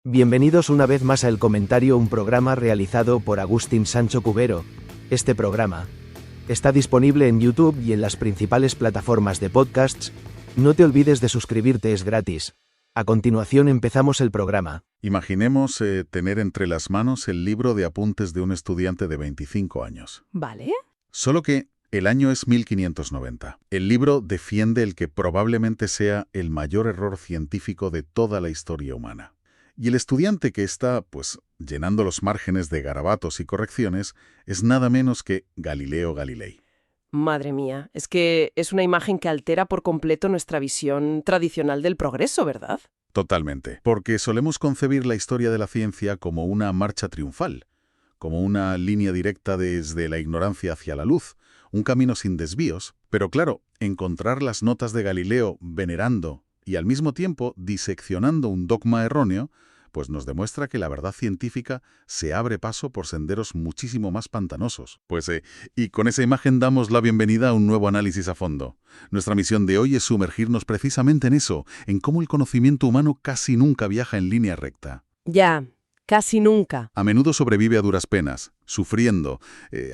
Bienvenidos una vez más a El Comentario, un programa realizado por Agustín Sancho Cubero. Este programa está disponible en YouTube y en las principales plataformas de podcasts. No te olvides de suscribirte, es gratis. A continuación empezamos el programa. Imaginemos tener entre las manos el libro de apuntes de un estudiante de 25 años. Vale. Solo que el año es 1590. El libro defiende el que probablemente sea el mayor error científico de toda la historia humana. Y el estudiante que está, llenando los márgenes de garabatos y correcciones es nada menos que Galileo Galilei. Madre mía, es que es una imagen que altera por completo nuestra visión tradicional del progreso, ¿verdad? Totalmente. Porque solemos concebir la historia de la ciencia como una marcha triunfal, como una línea directa desde la ignorancia hacia la luz, un camino sin desvíos. Pero claro, encontrar las notas de Galileo venerando y al mismo tiempo diseccionando un dogma erróneo, pues nos demuestra que la verdad científica se abre paso por senderos muchísimo más pantanosos. Y con esa imagen damos la bienvenida a un nuevo análisis a fondo. Nuestra misión de hoy es sumergirnos precisamente en eso, en cómo el conocimiento humano casi nunca viaja en línea recta. Ya, casi nunca. A menudo sobrevive a duras penas, sufriendo,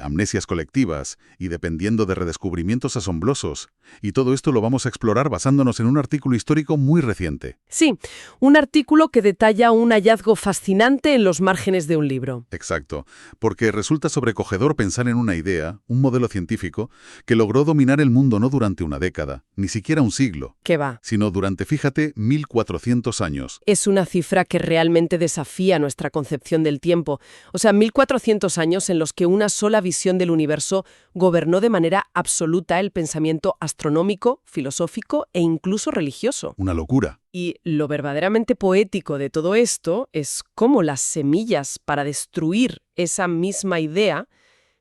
amnesias colectivas y dependiendo de redescubrimientos asombrosos. Y todo esto lo vamos a explorar basándonos en un artículo histórico muy reciente. Sí, un artículo que detalla un hallazgo fascinante en los márgenes de un libro. Exacto, porque resulta sobrecogedor pensar en una idea, un modelo científico, que logró dominar el mundo no durante una década, ni siquiera un siglo, ¿Qué va? sino durante, fíjate, 1400 años. Es una cifra que realmente desafía nuestra concepción del tiempo. O sea, 1400 años en los que una sola visión del universo gobernó de manera absoluta el pensamiento astronómico, filosófico e incluso religioso. Una locura. Y lo verdaderamente poético de todo esto es cómo las semillas para destruir esa misma idea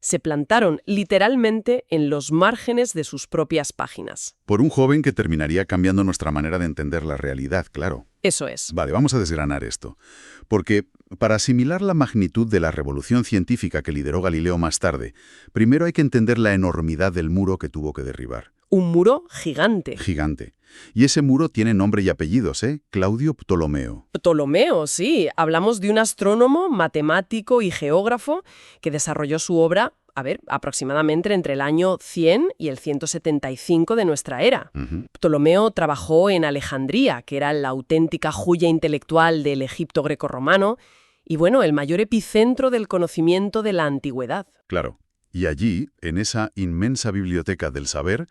se plantaron literalmente en los márgenes de sus propias páginas. Por un joven que terminaría cambiando nuestra manera de entender la realidad, claro. Eso es. Vale, vamos a desgranar esto. Porque para asimilar la magnitud de la revolución científica que lideró Galileo más tarde, primero hay que entender la enormidad del muro que tuvo que derribar. Un muro gigante. Gigante. Y ese muro tiene nombre y apellidos, Claudio Ptolomeo. Ptolomeo, sí. Hablamos de un astrónomo, matemático y geógrafo que desarrolló su obra, aproximadamente entre el año 100 y el 175 de nuestra era. Ptolomeo trabajó en Alejandría, que era la auténtica joya intelectual del Egipto grecorromano, y el mayor epicentro del conocimiento de la antigüedad. Claro. Y allí, en esa inmensa biblioteca del saber,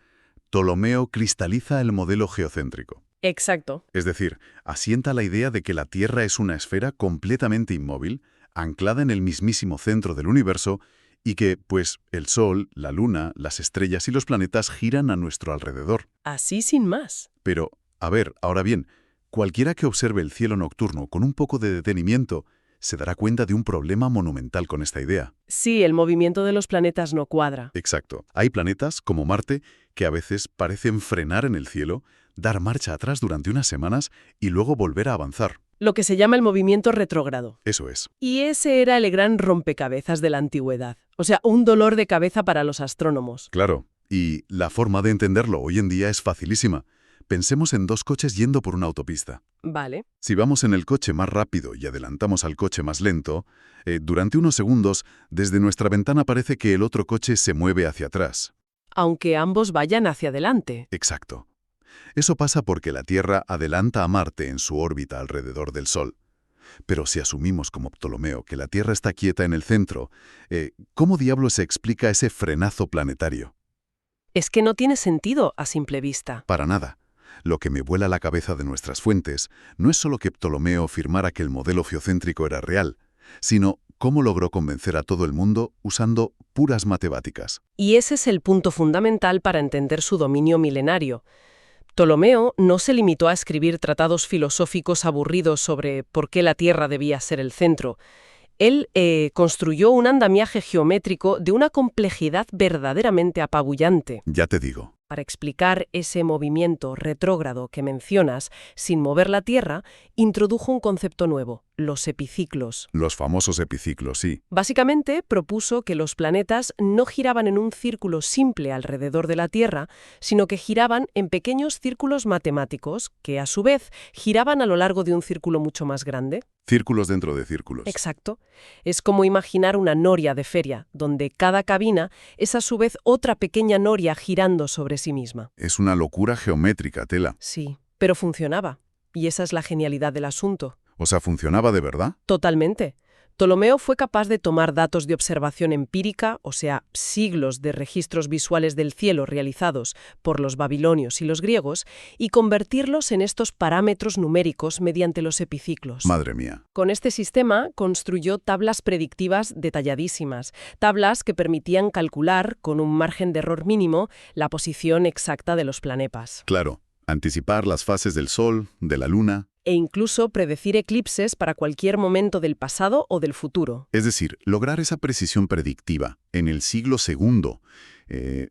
Ptolomeo cristaliza el modelo geocéntrico. Exacto. Es decir, asienta la idea de que la Tierra es una esfera completamente inmóvil, anclada en el mismísimo centro del universo, y que, el Sol, la Luna, las estrellas y los planetas giran a nuestro alrededor. Así sin más. Pero, ahora bien, cualquiera que observe el cielo nocturno con un poco de detenimiento se dará cuenta de un problema monumental con esta idea. Sí, el movimiento de los planetas no cuadra. Exacto. Hay planetas, como Marte, que a veces parecen frenar en el cielo, dar marcha atrás durante unas semanas y luego volver a avanzar. Lo que se llama el movimiento retrógrado. Eso es. Y ese era el gran rompecabezas de la antigüedad. O sea, un dolor de cabeza para los astrónomos. Claro. Y la forma de entenderlo hoy en día es facilísima. Pensemos en dos coches yendo por una autopista. Vale. Si vamos en el coche más rápido y adelantamos al coche más lento, durante unos segundos, desde nuestra ventana parece que el otro coche se mueve hacia atrás. Aunque ambos vayan hacia adelante. Exacto. Eso pasa porque la Tierra adelanta a Marte en su órbita alrededor del Sol. Pero si asumimos como Ptolomeo que la Tierra está quieta en el centro, ¿cómo diablos se explica ese frenazo planetario? Es que no tiene sentido a simple vista. Para nada. Lo que me vuela la cabeza de nuestras fuentes no es solo que Ptolomeo afirmara que el modelo geocéntrico era real, sino cómo logró convencer a todo el mundo usando puras matemáticas. Y ese es el punto fundamental para entender su dominio milenario. Ptolomeo no se limitó a escribir tratados filosóficos aburridos sobre por qué la Tierra debía ser el centro. Él construyó un andamiaje geométrico de una complejidad verdaderamente apabullante. Ya te digo. Para explicar ese movimiento retrógrado que mencionas, sin mover la Tierra, introdujo un concepto nuevo, los epiciclos. Los famosos epiciclos, sí. Básicamente propuso que los planetas no giraban en un círculo simple alrededor de la Tierra, sino que giraban en pequeños círculos matemáticos que, a su vez, giraban a lo largo de un círculo mucho más grande. Círculos dentro de círculos. Exacto. Es como imaginar una noria de feria, donde cada cabina es a su vez otra pequeña noria girando sobre sí misma. Es una locura geométrica, tela. Sí, pero funcionaba. Y esa es la genialidad del asunto. O sea, ¿funcionaba de verdad? Totalmente. Ptolomeo fue capaz de tomar datos de observación empírica, o sea, siglos de registros visuales del cielo realizados por los babilonios y los griegos, y convertirlos en estos parámetros numéricos mediante los epiciclos. Madre mía. Con este sistema construyó tablas predictivas detalladísimas, tablas que permitían calcular, con un margen de error mínimo, la posición exacta de los planetas. Claro, anticipar las fases del Sol, de la Luna. E incluso predecir eclipses para cualquier momento del pasado o del futuro. Es decir, lograr esa precisión predictiva en el siglo II,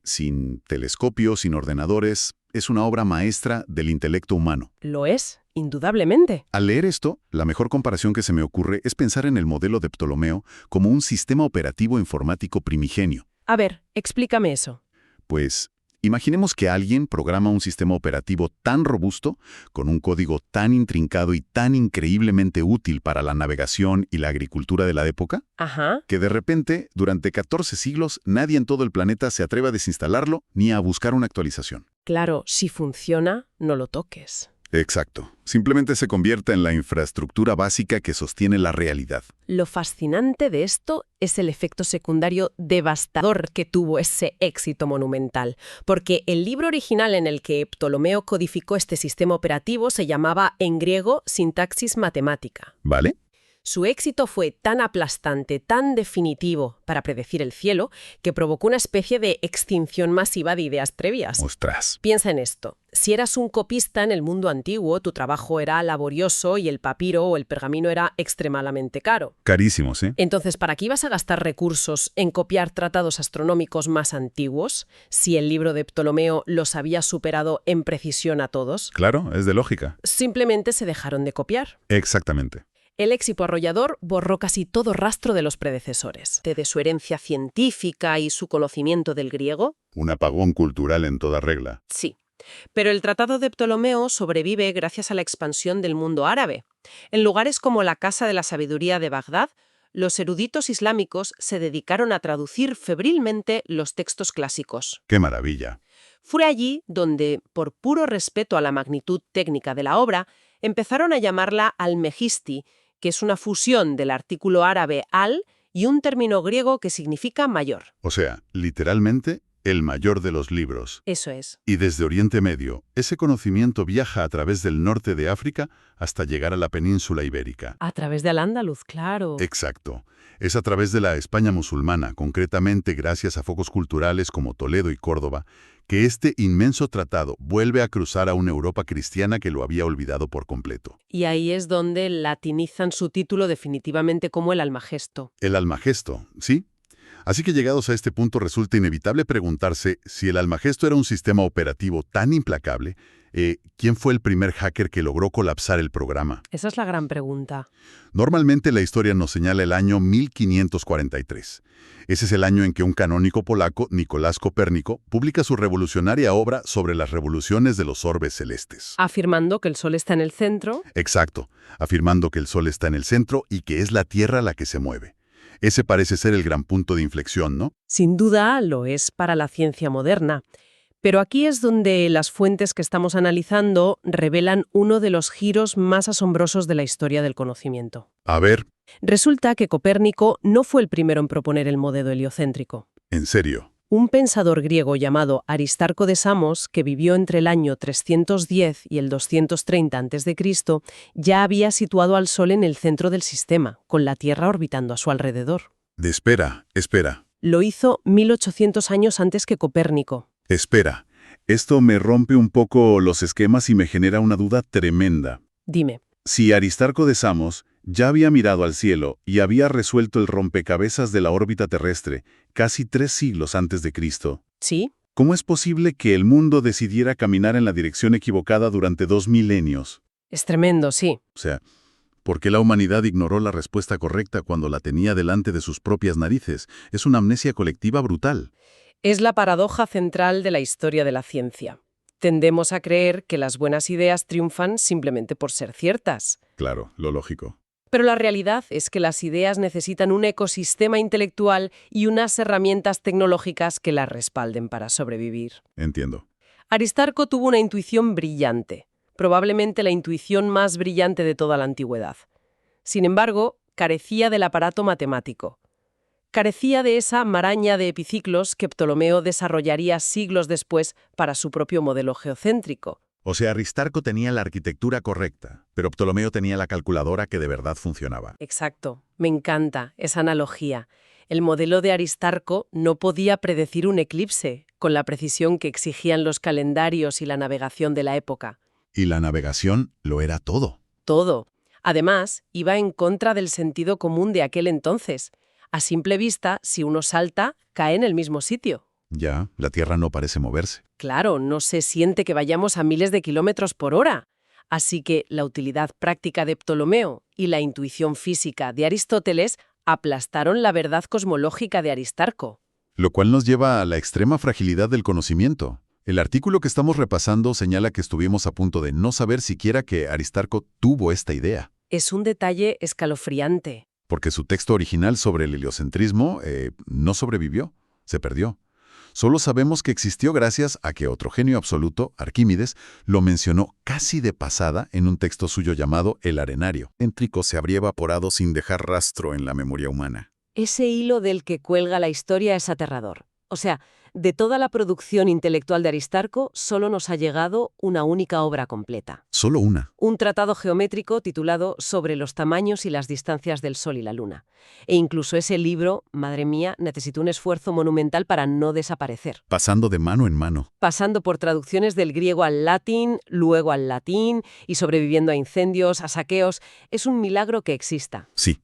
sin telescopios, sin ordenadores, es una obra maestra del intelecto humano. Lo es, indudablemente. Al leer esto, la mejor comparación que se me ocurre es pensar en el modelo de Ptolomeo como un sistema operativo informático primigenio. A ver, explícame eso. Pues, imaginemos que alguien programa un sistema operativo tan robusto, con un código tan intrincado y tan increíblemente útil para la navegación y la agricultura de la época, Ajá. que de repente, durante 14 siglos, nadie en todo el planeta se atreve a desinstalarlo ni a buscar una actualización. Claro, si funciona, no lo toques. Exacto. Simplemente se convierte en la infraestructura básica que sostiene la realidad. Lo fascinante de esto es el efecto secundario devastador que tuvo ese éxito monumental, porque el libro original en el que Ptolomeo codificó este sistema operativo se llamaba en griego Sintaxis Mathematica. ¿Vale? Su éxito fue tan aplastante, tan definitivo para predecir el cielo, que provocó una especie de extinción masiva de ideas previas. Ostras. Piensa en esto. Si eras un copista en el mundo antiguo, tu trabajo era laborioso y el papiro o el pergamino era extremadamente caro. Carísimos, ¿eh? Entonces, ¿para qué ibas a gastar recursos en copiar tratados astronómicos más antiguos, si el libro de Ptolomeo los había superado en precisión a todos? Claro, es de lógica. Simplemente se dejaron de copiar. Exactamente. El éxito arrollador borró casi todo rastro de los predecesores. De su herencia científica y su conocimiento del griego. Un apagón cultural en toda regla. Sí. Pero el Tratado de Ptolomeo sobrevive gracias a la expansión del mundo árabe. En lugares como la Casa de la Sabiduría de Bagdad, los eruditos islámicos se dedicaron a traducir febrilmente los textos clásicos. ¡Qué maravilla! Fue allí donde, por puro respeto a la magnitud técnica de la obra, empezaron a llamarla Almegisti, que es una fusión del artículo árabe al y un término griego que significa mayor. O sea, literalmente, el mayor de los libros. Eso es. Y desde Oriente Medio, ese conocimiento viaja a través del norte de África hasta llegar a la península ibérica. A través de Al-Ándalus, claro. Exacto. Es a través de la España musulmana, concretamente gracias a focos culturales como Toledo y Córdoba, que este inmenso tratado vuelve a cruzar a una Europa cristiana que lo había olvidado por completo. Y ahí es donde latinizan su título definitivamente como el Almagesto. El Almagesto, ¿sí? Así que llegados a este punto resulta inevitable preguntarse si el Almagesto era un sistema operativo tan implacable, ¿quién fue el primer hacker que logró colapsar el programa? Esa es la gran pregunta. Normalmente la historia nos señala el año 1543. Ese es el año en que un canónigo polaco, Nicolás Copérnico, publica su revolucionaria obra sobre las revoluciones de los orbes celestes. Afirmando que el Sol está en el centro. Exacto, afirmando que el Sol está en el centro y que es la Tierra la que se mueve. Ese parece ser el gran punto de inflexión, ¿no? Sin duda lo es para la ciencia moderna. Pero aquí es donde las fuentes que estamos analizando revelan uno de los giros más asombrosos de la historia del conocimiento. A ver. Resulta que Copérnico no fue el primero en proponer el modelo heliocéntrico. ¿En serio? Un pensador griego llamado Aristarco de Samos, que vivió entre el año 310 y el 230 a.C., ya había situado al Sol en el centro del sistema, con la Tierra orbitando a su alrededor. Espera. Lo hizo 1800 años antes que Copérnico. Espera. Esto me rompe un poco los esquemas y me genera una duda tremenda. Dime. Si Aristarco de Samos ya había mirado al cielo y había resuelto el rompecabezas de la órbita terrestre casi 3 siglos antes de Cristo, ¿Sí? ¿cómo es posible que el mundo decidiera caminar en la dirección equivocada durante 2 milenios? Es tremendo, sí. O sea, ¿Por qué la humanidad ignoró la respuesta correcta cuando la tenía delante de sus propias narices? Es una amnesia colectiva brutal. Es la paradoja central de la historia de la ciencia. Tendemos a creer que las buenas ideas triunfan simplemente por ser ciertas. Claro, lo lógico. Pero la realidad es que las ideas necesitan un ecosistema intelectual y unas herramientas tecnológicas que las respalden para sobrevivir. Entiendo. Aristarco tuvo una intuición brillante, probablemente la intuición más brillante de toda la antigüedad. Sin embargo, carecía del aparato matemático. Carecía de esa maraña de epiciclos que Ptolomeo desarrollaría siglos después para su propio modelo geocéntrico. O sea, Aristarco tenía la arquitectura correcta, pero Ptolomeo tenía la calculadora que de verdad funcionaba. Exacto. Me encanta esa analogía. El modelo de Aristarco no podía predecir un eclipse con la precisión que exigían los calendarios y la navegación de la época. Y la navegación lo era todo. Todo. Además, iba en contra del sentido común de aquel entonces. A simple vista, si uno salta, cae en el mismo sitio. Ya, la Tierra no parece moverse. Claro, no se siente que vayamos a miles de kilómetros por hora. Así que la utilidad práctica de Ptolomeo y la intuición física de Aristóteles aplastaron la verdad cosmológica de Aristarco. Lo cual nos lleva a la extrema fragilidad del conocimiento. El artículo que estamos repasando señala que estuvimos a punto de no saber siquiera que Aristarco tuvo esta idea. Es un detalle escalofriante. Porque su texto original sobre el heliocentrismo no sobrevivió, se perdió. Solo sabemos que existió gracias a que otro genio absoluto, Arquímedes, lo mencionó casi de pasada en un texto suyo llamado El Arenario. Céntrico se habría evaporado sin dejar rastro en la memoria humana. Ese hilo del que cuelga la historia es aterrador. O sea, de toda la producción intelectual de Aristarco, solo nos ha llegado una única obra completa. Solo una. Un tratado geométrico titulado Sobre los tamaños y las distancias del Sol y la Luna. E incluso ese libro, madre mía, necesitó un esfuerzo monumental para no desaparecer. Pasando de mano en mano. Pasando por traducciones del griego al latín, luego al latín, y sobreviviendo a incendios, a saqueos. Es un milagro que exista. Sí,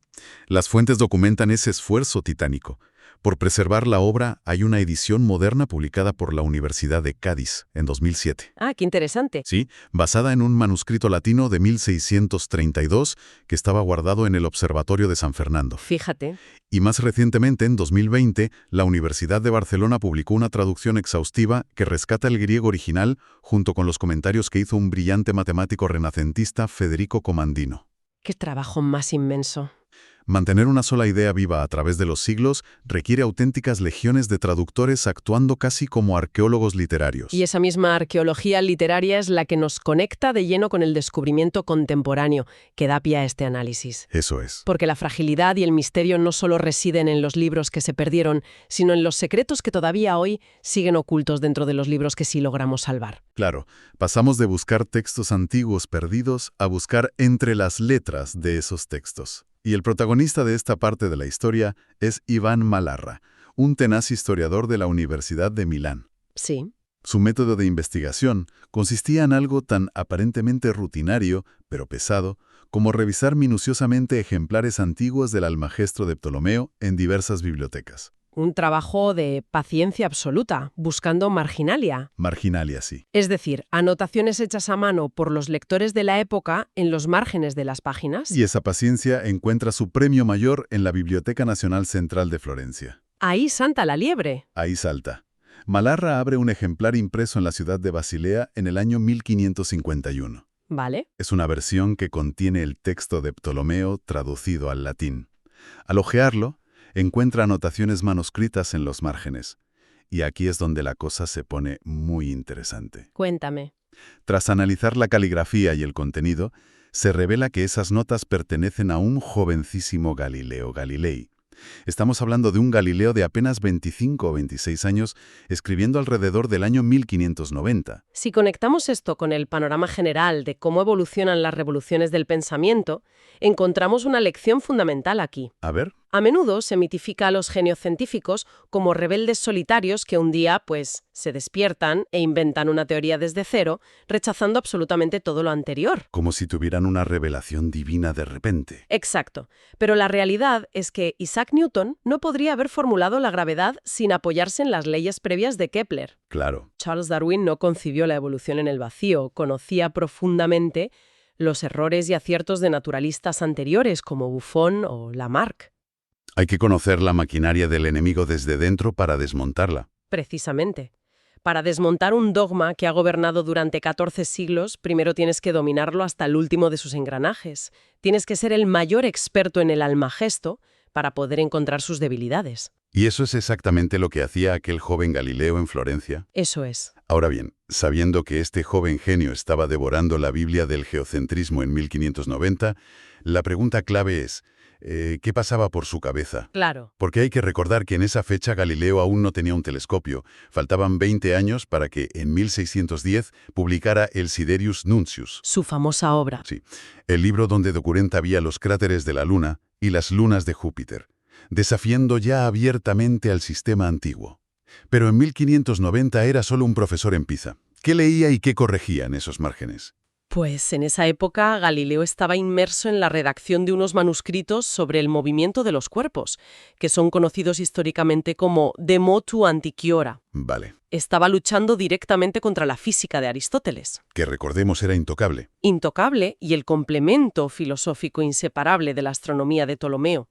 las fuentes documentan ese esfuerzo titánico. Por preservar la obra, hay una edición moderna publicada por la Universidad de Cádiz en 2007. Ah, qué interesante. Sí, basada en un manuscrito latino de 1632 que estaba guardado en el Observatorio de San Fernando. Fíjate. Y más recientemente, en 2020, la Universidad de Barcelona publicó una traducción exhaustiva que rescata el griego original junto con los comentarios que hizo un brillante matemático renacentista, Federico Comandino. Qué trabajo más inmenso. Mantener una sola idea viva a través de los siglos requiere auténticas legiones de traductores actuando casi como arqueólogos literarios. Y esa misma arqueología literaria es la que nos conecta de lleno con el descubrimiento contemporáneo que da pie a este análisis. Eso es. Porque la fragilidad y el misterio no solo residen en los libros que se perdieron, sino en los secretos que todavía hoy siguen ocultos dentro de los libros que sí logramos salvar. Claro, pasamos de buscar textos antiguos perdidos a buscar entre las letras de esos textos. Y el protagonista de esta parte de la historia es Iván Malarra, un tenaz historiador de la Universidad de Milán. Sí. Su método de investigación consistía en algo tan aparentemente rutinario, pero pesado, como revisar minuciosamente ejemplares antiguos del Almagestro de Ptolomeo en diversas bibliotecas. Un trabajo de paciencia absoluta, buscando marginalia. Marginalia, sí. Es decir, anotaciones hechas a mano por los lectores de la época en los márgenes de las páginas. Y esa paciencia encuentra su premio mayor en la Biblioteca Nacional Central de Florencia. Ahí salta la liebre. Ahí salta. Malarra abre un ejemplar impreso en la ciudad de Basilea en el año 1551. Vale. Es una versión que contiene el texto de Ptolomeo traducido al latín. Al hojearlo, encuentra anotaciones manuscritas en los márgenes. Y aquí es donde la cosa se pone muy interesante. Cuéntame. Tras analizar la caligrafía y el contenido, se revela que esas notas pertenecen a un jovencísimo Galileo Galilei. Estamos hablando de un Galileo de apenas 25 o 26 años, escribiendo alrededor del año 1590. Si conectamos esto con el panorama general de cómo evolucionan las revoluciones del pensamiento, encontramos una lección fundamental aquí. A ver. A menudo se mitifica a los genios científicos como rebeldes solitarios que un día, se despiertan e inventan una teoría desde cero, rechazando absolutamente todo lo anterior. Como si tuvieran una revelación divina de repente. Exacto. Pero la realidad es que Isaac Newton no podría haber formulado la gravedad sin apoyarse en las leyes previas de Kepler. Claro. Charles Darwin no concibió la evolución en el vacío, conocía profundamente los errores y aciertos de naturalistas anteriores como Buffon o Lamarck. Hay que conocer la maquinaria del enemigo desde dentro para desmontarla. Precisamente. Para desmontar un dogma que ha gobernado durante 14 siglos, primero tienes que dominarlo hasta el último de sus engranajes. Tienes que ser el mayor experto en el Almagesto para poder encontrar sus debilidades. Y eso es exactamente lo que hacía aquel joven Galileo en Florencia. Eso es. Ahora bien, sabiendo que este joven genio estaba devorando la Biblia del geocentrismo en 1590, la pregunta clave es, ¿qué pasaba por su cabeza? Claro. Porque hay que recordar que en esa fecha Galileo aún no tenía un telescopio. Faltaban 20 años para que en 1610 publicara el Sidereus Nuncius. Su famosa obra. Sí, el libro donde documentaría los cráteres de la Luna y las lunas de Júpiter, desafiando ya abiertamente al sistema antiguo. Pero en 1590 era solo un profesor en Pisa. ¿Qué leía y qué corregía en esos márgenes? Pues en esa época Galileo estaba inmerso en la redacción de unos manuscritos sobre el movimiento de los cuerpos, que son conocidos históricamente como De Motu Antiquiora. Vale, Estaba luchando directamente contra la física de Aristóteles. que recordemos era intocable. Intocable y el complemento filosófico inseparable de la astronomía de Ptolomeo.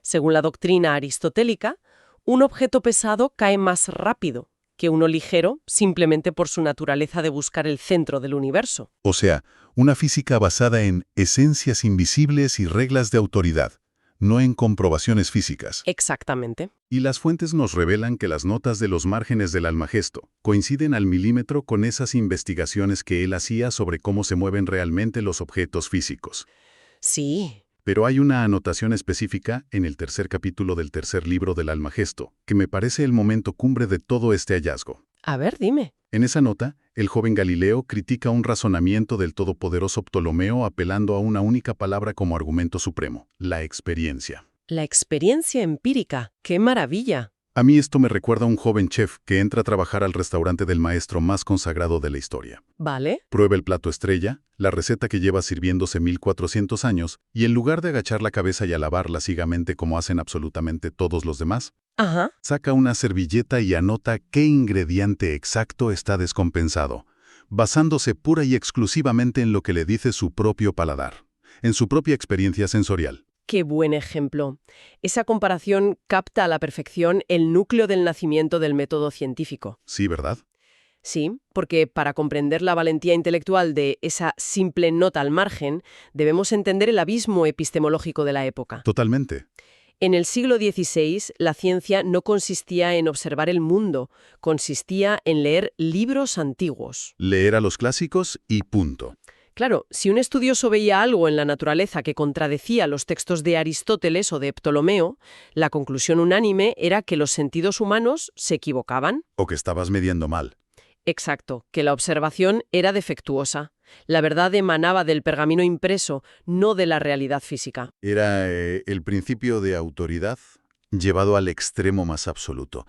Según la doctrina aristotélica, un objeto pesado cae más rápido que uno ligero simplemente por su naturaleza de buscar el centro del universo. O sea, una física basada en esencias invisibles y reglas de autoridad, no en comprobaciones físicas. Exactamente. Y las fuentes nos revelan que las notas de los márgenes del Almagesto coinciden al milímetro con esas investigaciones que él hacía sobre cómo se mueven realmente los objetos físicos. Sí. Pero hay una anotación específica en el tercer capítulo del tercer libro del Almagesto, que me parece el momento cumbre de todo este hallazgo. A ver, dime. En esa nota, el joven Galileo critica un razonamiento del todopoderoso Ptolomeo apelando a una única palabra como argumento supremo, la experiencia. La experiencia empírica. ¡Qué maravilla! A mí esto me recuerda a un joven chef que entra a trabajar al restaurante del maestro más consagrado de la historia. ¿Vale? Prueba el plato estrella, la receta que lleva sirviéndose 1400 años, y en lugar de agachar la cabeza y alabarla ciegamente como hacen absolutamente todos los demás, Ajá. saca una servilleta y anota qué ingrediente exacto está descompensado, basándose pura y exclusivamente en lo que le dice su propio paladar, en su propia experiencia sensorial. ¡Qué buen ejemplo! Esa comparación capta a la perfección el núcleo del nacimiento del método científico. Sí, ¿verdad? Sí, porque para comprender la valentía intelectual de esa simple nota al margen, debemos entender el abismo epistemológico de la época. Totalmente. En el siglo XVI, la ciencia no consistía en observar el mundo, consistía en leer libros antiguos. Leer a los clásicos y punto. Claro, si un estudioso veía algo en la naturaleza que contradecía los textos de Aristóteles o de Ptolomeo, la conclusión unánime era que los sentidos humanos se equivocaban. O que estabas midiendo mal. Exacto, que la observación era defectuosa. La verdad emanaba del pergamino impreso, no de la realidad física. Era el principio de autoridad llevado al extremo más absoluto.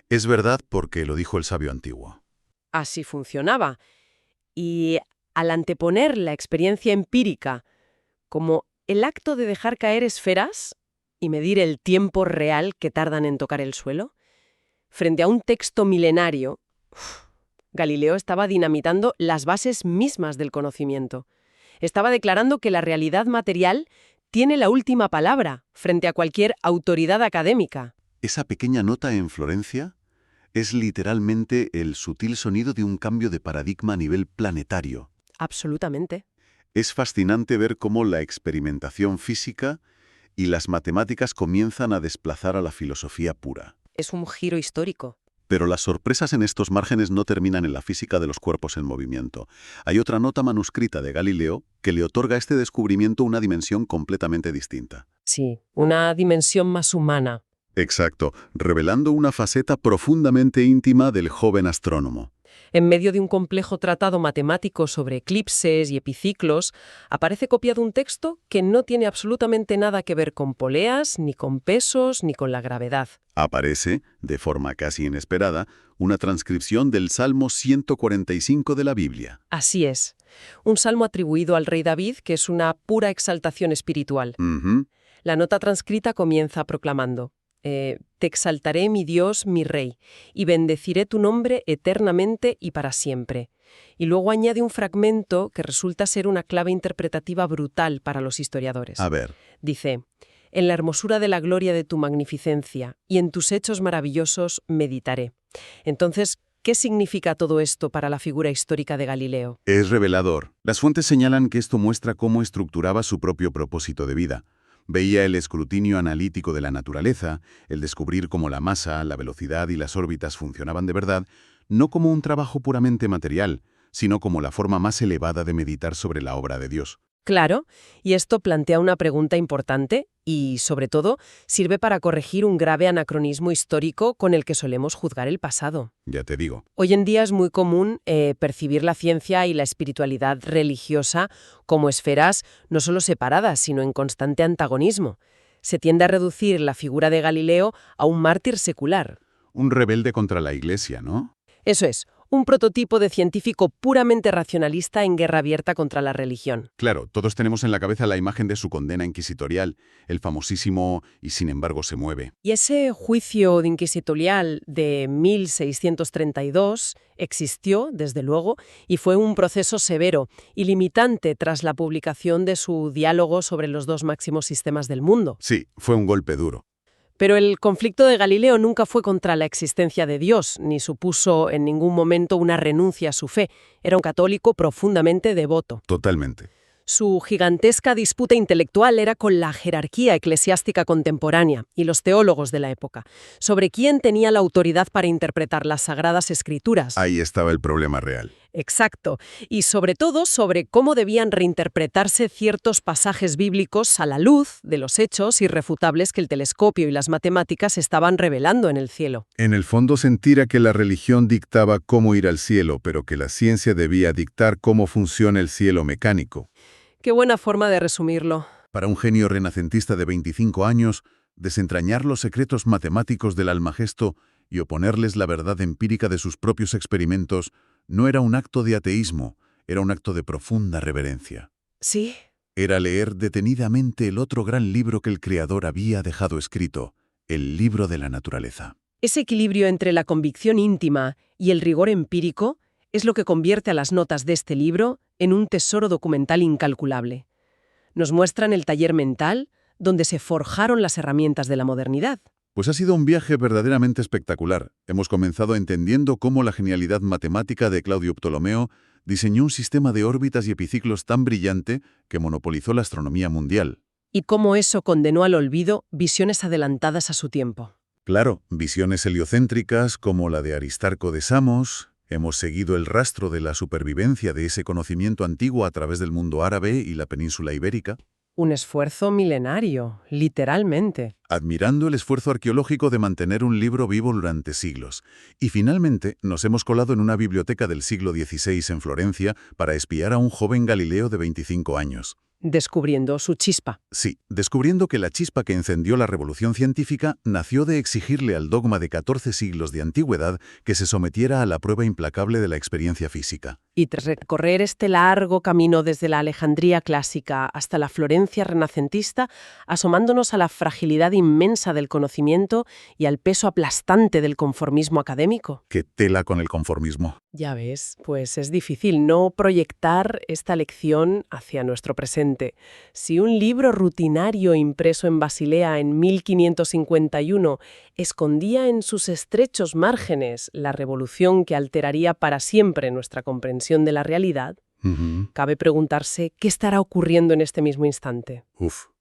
Es verdad porque lo dijo el sabio antiguo. Así funcionaba. Y al anteponer la experiencia empírica como el acto de dejar caer esferas y medir el tiempo real que tardan en tocar el suelo, frente a un texto milenario, Galileo estaba dinamitando las bases mismas del conocimiento. Estaba declarando que la realidad material tiene la última palabra frente a cualquier autoridad académica. Esa pequeña nota en Florencia es literalmente el sutil sonido de un cambio de paradigma a nivel planetario. Absolutamente. Es fascinante ver cómo la experimentación física y las matemáticas comienzan a desplazar a la filosofía pura. Es un giro histórico. Pero las sorpresas en estos márgenes no terminan en la física de los cuerpos en movimiento. Hay otra nota manuscrita de Galileo que le otorga a este descubrimiento una dimensión completamente distinta. Sí, una dimensión más humana. Exacto, revelando una faceta profundamente íntima del joven astrónomo. En medio de un complejo tratado matemático sobre eclipses y epiciclos, aparece copiado un texto que no tiene absolutamente nada que ver con poleas, ni con pesos, ni con la gravedad. Aparece, de forma casi inesperada, una transcripción del Salmo 145 de la Biblia. Así es. Un salmo atribuido al rey David, que es una pura exaltación espiritual. La nota transcrita comienza proclamando: Te exaltaré, mi Dios, mi Rey, y bendeciré tu nombre eternamente y para siempre. Y luego añade un fragmento que resulta ser una clave interpretativa brutal para los historiadores. A ver. Dice: «En la hermosura de la gloria de tu magnificencia y en tus hechos maravillosos meditaré». Entonces, ¿qué significa todo esto para la figura histórica de Galileo? Es revelador. Las fuentes señalan que esto muestra cómo estructuraba su propio propósito de vida. Veía el escrutinio analítico de la naturaleza, el descubrir cómo la masa, la velocidad y las órbitas funcionaban de verdad, no como un trabajo puramente material, sino como la forma más elevada de meditar sobre la obra de Dios. Claro, y esto plantea una pregunta importante y, sobre todo, sirve para corregir un grave anacronismo histórico con el que solemos juzgar el pasado. Ya te digo. Hoy en día es muy común percibir la ciencia y la espiritualidad religiosa como esferas no solo separadas, sino en constante antagonismo. Se tiende a reducir la figura de Galileo a un mártir secular. Un rebelde contra la Iglesia, ¿no? Eso es, un prototipo de científico puramente racionalista en guerra abierta contra la religión. Claro, todos tenemos en la cabeza la imagen de su condena inquisitorial, el famosísimo «y sin embargo se mueve». Y ese juicio inquisitorial de 1632 existió, desde luego, y fue un proceso severo y limitante tras la publicación de su diálogo sobre los dos máximos sistemas del mundo. Sí, fue un golpe duro. Pero el conflicto de Galileo nunca fue contra la existencia de Dios, ni supuso en ningún momento una renuncia a su fe. Era un católico profundamente devoto. Totalmente. Su gigantesca disputa intelectual era con la jerarquía eclesiástica contemporánea y los teólogos de la época, sobre quién tenía la autoridad para interpretar las Sagradas Escrituras. Ahí estaba el problema real. Exacto. Y sobre todo sobre cómo debían reinterpretarse ciertos pasajes bíblicos a la luz de los hechos irrefutables que el telescopio y las matemáticas estaban revelando en el cielo. En el fondo sentía que la religión dictaba cómo ir al cielo, pero que la ciencia debía dictar cómo funciona el cielo mecánico. Qué buena forma de resumirlo. Para un genio renacentista de 25 años, desentrañar los secretos matemáticos del Almagesto y oponerles la verdad empírica de sus propios experimentos no era un acto de ateísmo, era un acto de profunda reverencia. Sí. Era leer detenidamente el otro gran libro que el Creador había dejado escrito, el libro de la naturaleza. Ese equilibrio entre la convicción íntima y el rigor empírico es lo que convierte a las notas de este libro en un tesoro documental incalculable. Nos muestran el taller mental donde se forjaron las herramientas de la modernidad. Pues ha sido un viaje verdaderamente espectacular. Hemos comenzado entendiendo cómo la genialidad matemática de Claudio Ptolomeo diseñó un sistema de órbitas y epiciclos tan brillante que monopolizó la astronomía mundial. Y cómo eso condenó al olvido visiones adelantadas a su tiempo. Claro, visiones heliocéntricas como la de Aristarco de Samos. Hemos seguido el rastro de la supervivencia de ese conocimiento antiguo a través del mundo árabe y la península ibérica. Un esfuerzo milenario, literalmente. Admirando el esfuerzo arqueológico de mantener un libro vivo durante siglos. Y finalmente nos hemos colado en una biblioteca del siglo XVI en Florencia para espiar a un joven Galileo de 25 años. Descubriendo su chispa. Sí, descubriendo que la chispa que encendió la revolución científica nació de exigirle al dogma de 14 siglos de antigüedad que se sometiera a la prueba implacable de la experiencia física. Y tras recorrer este largo camino desde la Alejandría clásica hasta la Florencia renacentista, asomándonos a la fragilidad inmensa del conocimiento y al peso aplastante del conformismo académico. ¡Qué tela con el conformismo! Ya ves, pues es difícil no proyectar esta lección hacia nuestro presente. Si un libro rutinario impreso en Basilea en 1551 escondía en sus estrechos márgenes la revolución que alteraría para siempre nuestra comprensión de la realidad, cabe preguntarse qué estará ocurriendo en este mismo instante.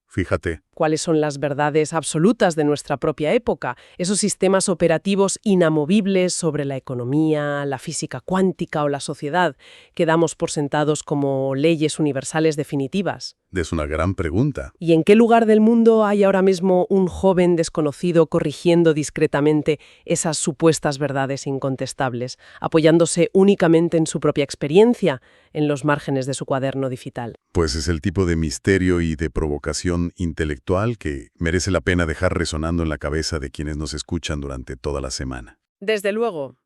Fíjate. ¿Cuáles son las verdades absolutas de nuestra propia época? Esos sistemas operativos inamovibles sobre la economía, la física cuántica o la sociedad que damos por sentados como leyes universales definitivas. Es una gran pregunta. ¿Y en qué lugar del mundo hay ahora mismo un joven desconocido corrigiendo discretamente esas supuestas verdades incontestables, apoyándose únicamente en su propia experiencia, en los márgenes de su cuaderno digital? Pues es el tipo de misterio y de provocación intelectual que merece la pena dejar resonando en la cabeza de quienes nos escuchan durante toda la semana. Desde luego.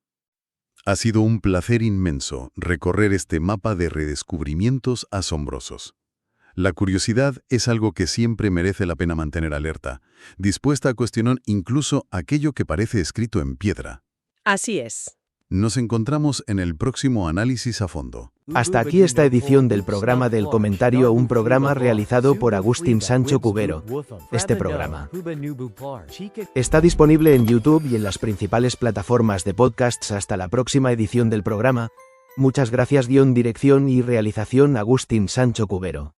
Ha sido un placer inmenso recorrer este mapa de redescubrimientos asombrosos. La curiosidad es algo que siempre merece la pena mantener alerta, dispuesta a cuestionar incluso aquello que parece escrito en piedra. Así es. Nos encontramos en el próximo análisis a fondo. Hasta aquí esta edición del programa del comentario, un programa realizado por Agustín Sancho Cubero. Este programa está disponible en YouTube y en las principales plataformas de podcasts. Hasta la próxima edición del programa. Muchas gracias. Dirección y realización Agustín Sancho Cubero.